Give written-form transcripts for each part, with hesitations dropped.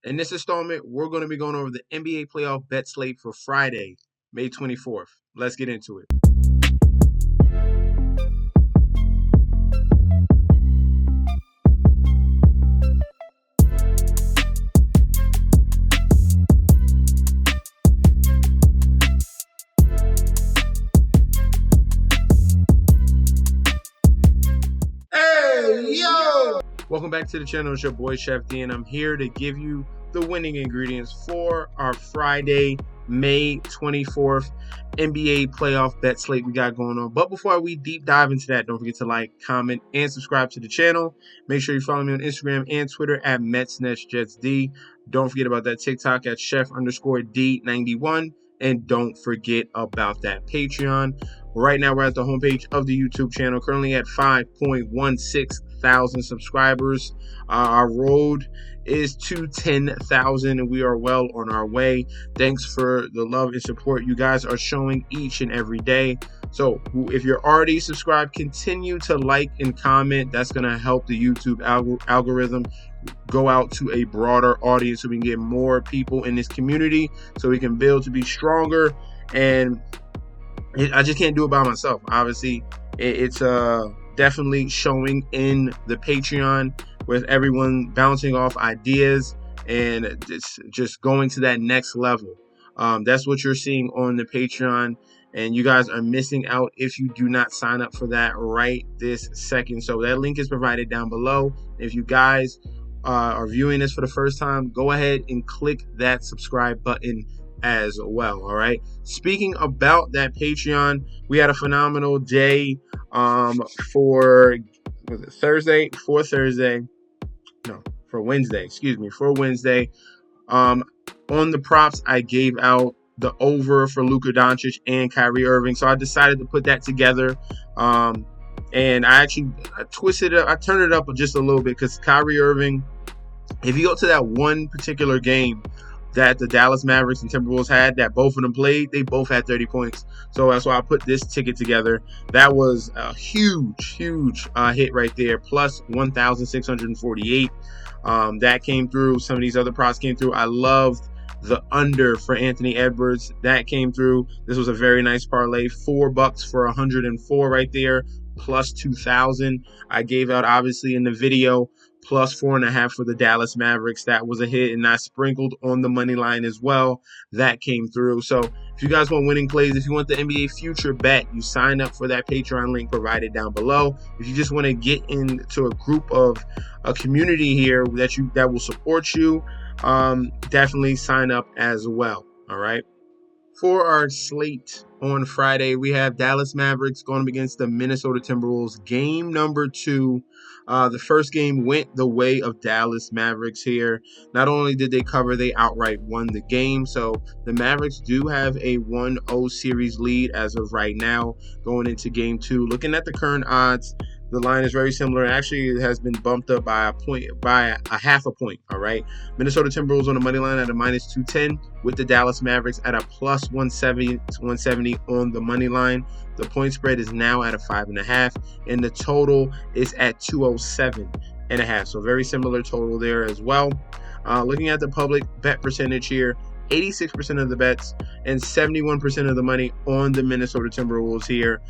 In this installment, we're going to be going over the NBA playoff bet slate for Friday, May 24th. Let's get into it. Hey, yo! Welcome back to the channel. It's your boy, Chef D, and I'm here to give you the winning ingredients for our Friday, May 24th NBA playoff bet slate we got going on. But before we deep dive into that, don't forget to like, comment, and subscribe to the channel. Make sure you follow me on Instagram and Twitter at MetsNetsJetsD. Don't forget about that TikTok at Chef_D91. And don't forget about that Patreon. Right now, we're at the homepage of the YouTube channel, currently at 5.16 thousand subscribers. Our road is to 10,000, and we are well on our way. Thanks for the love and support you guys are showing each and every day. So if you're already subscribed, continue to like and comment. That's going to help the YouTube algorithm go out to a broader audience so we can get more people in this community so we can build to be stronger. And I just can't do it by myself. Obviously, it's definitely showing in the Patreon with everyone bouncing off ideas and it's just going to that next level. That's what you're seeing on the Patreon, and you guys are missing out if you do not sign up for that right this second. So that link is provided down below. If you guys are viewing this for the first time, go ahead and click that subscribe button as well. All right, speaking about that Patreon, we had a phenomenal day for Wednesday. On the props, I gave out the over for Luka Doncic and Kyrie Irving, so I decided to put that together. And I twisted it up, I turned it up just a little bit because Kyrie Irving, if you go to that one particular game that the Dallas Mavericks and Timberwolves had, that both of them played, they both had 30 points. So that's why I put this ticket together. That was a huge hit right there, plus 1,648. That came through. Some of these other props came through. I loved the under for Anthony Edwards. That came through. This was a very nice parlay. $4 for 104 right there, plus 2,000. I gave out, obviously, in the video, plus 4.5 for the Dallas Mavericks. That was a hit, and I sprinkled on the money line as well. That came through. So if you guys want winning plays, if you want the NBA future bet, you sign up for that Patreon link provided down below. If you just want to get into a group of a community here that will support you, definitely sign up as well. All right. For our slate on Friday, we have Dallas Mavericks going up against the Minnesota Timberwolves. Game number 2. The first game went the way of Dallas Mavericks here. Not only did they cover, they outright won the game. So the Mavericks do have a 1-0 series lead as of right now going into game 2. Looking at the current odds, the line is very similar. Actually, it has been bumped up by a half a point. All right. Minnesota Timberwolves on the money line at a minus 210, with the Dallas Mavericks at a plus 170 on the money line. The point spread is now at a 5.5, and the total is at 207.5. So very similar total there as well. Looking at the public bet percentage here, 86% of the bets and 71% of the money on the Minnesota Timberwolves here.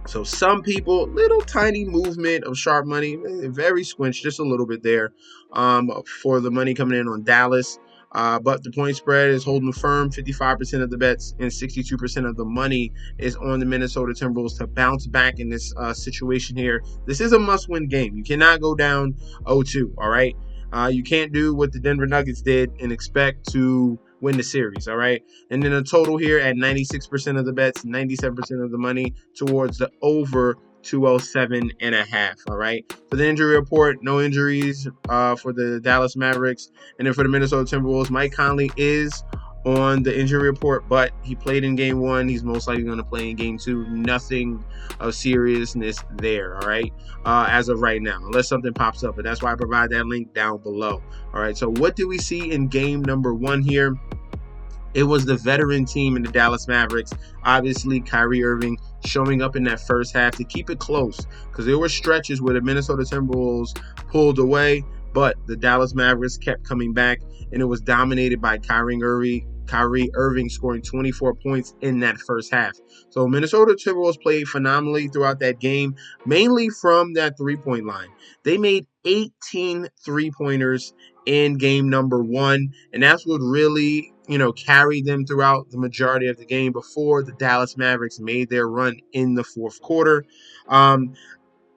So some people, little tiny movement of sharp money, very squinched, just a little bit there for the money coming in on Dallas. But the point spread is holding firm. 55% of the bets and 62% of the money is on the Minnesota Timberwolves to bounce back in this situation here. This is a must-win game. You cannot go down 0-2, all right? You can't do what the Denver Nuggets did and expect to win the series, all right? And then a total here at 96% of the bets, 97% of the money towards the over 207.5, all right? For the injury report, no injuries for the Dallas Mavericks. And then for the Minnesota Timberwolves, Mike Conley is on the injury report, but he played in game 1. He's most likely going to play in game 2. Nothing of seriousness there, all right, as of right now, unless something pops up. But that's why I provide that link down below. All right, so what do we see in game number 1 here? It was the veteran team in the Dallas Mavericks. Obviously, Kyrie Irving showing up in that first half to keep it close, because there were stretches where the Minnesota Timberwolves pulled away, but the Dallas Mavericks kept coming back, and it was dominated by Kyrie Irving scoring 24 points in that first half. So Minnesota Timberwolves played phenomenally throughout that game, mainly from that three-point line. They made 18 three-pointers in game number 1, and that's what really, carried them throughout the majority of the game before the Dallas Mavericks made their run in the fourth quarter. And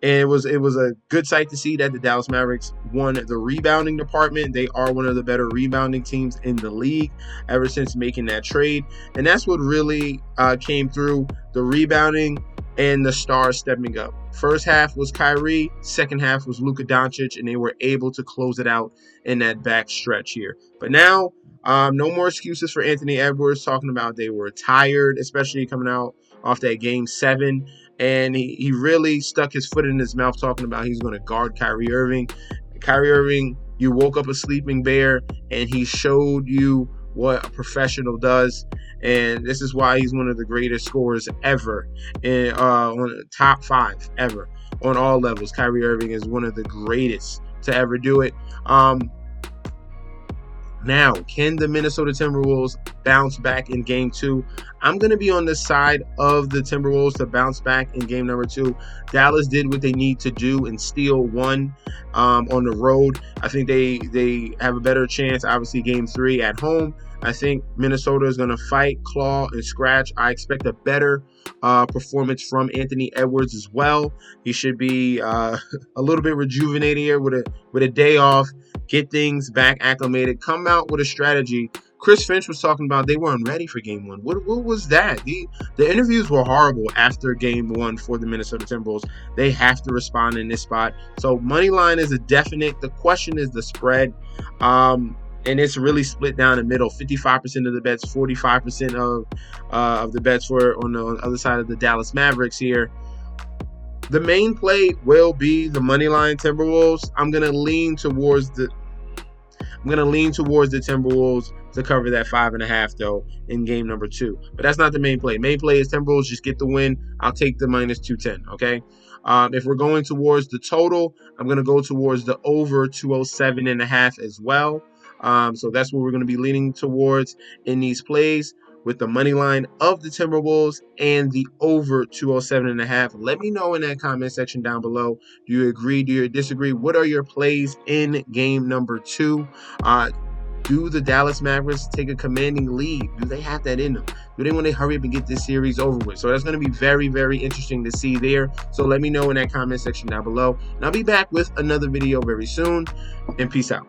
it was a good sight to see that the Dallas Mavericks won the rebounding department. They are one of the better rebounding teams in the league ever since making that trade. And that's what really came through, the rebounding and the stars stepping up. First half was Kyrie, second half was Luka Doncic, and they were able to close it out in that back stretch here. But now, no more excuses for Anthony Edwards, talking about they were tired, especially coming out off that game 7. And he really stuck his foot in his mouth talking about he's going to guard Kyrie Irving. Kyrie Irving, you woke up a sleeping bear, and he showed you what a professional does. And this is why he's one of the greatest scorers ever, and on the top 5 ever on all levels. Kyrie Irving is one of the greatest to ever do it. Now, can the Minnesota Timberwolves bounce back in game 2? I'm going to be on the side of the Timberwolves to bounce back in game number 2. Dallas did what they need to do and steal 1 on the road. I think they have a better chance, obviously, game 3 at home. I think Minnesota is going to fight, claw, and scratch. I expect a better performance from Anthony Edwards as well. He should be a little bit rejuvenated here with a day off, get things back acclimated, come out with a strategy. Chris Finch was talking about they weren't ready for game 1. What was that? The interviews were horrible after game 1 for the Minnesota Timberwolves. They have to respond in this spot. So money line is a definite. The question is the spread. And it's really split down the middle. 55% of the bets, 45% of the bets were on the other side of the Dallas Mavericks here. The main play will be the money line Timberwolves. I'm gonna lean towards the Timberwolves to cover that 5.5 though in game number 2. But that's not the main play. Main play is Timberwolves just get the win. I'll take the minus 210. Okay. If we're going towards the total, I'm gonna go towards the over 207.5 as well. So that's what we're going to be leaning towards in these plays, with the money line of the Timberwolves and the over 207.5. Let me know in that comment section down below. Do you agree? Do you disagree? What are your plays in game number 2? Do the Dallas Mavericks take a commanding lead? Do they have that in them? Do they want to hurry up and get this series over with? So that's going to be very, very interesting to see there. So let me know in that comment section down below. And I'll be back with another video very soon. And peace out.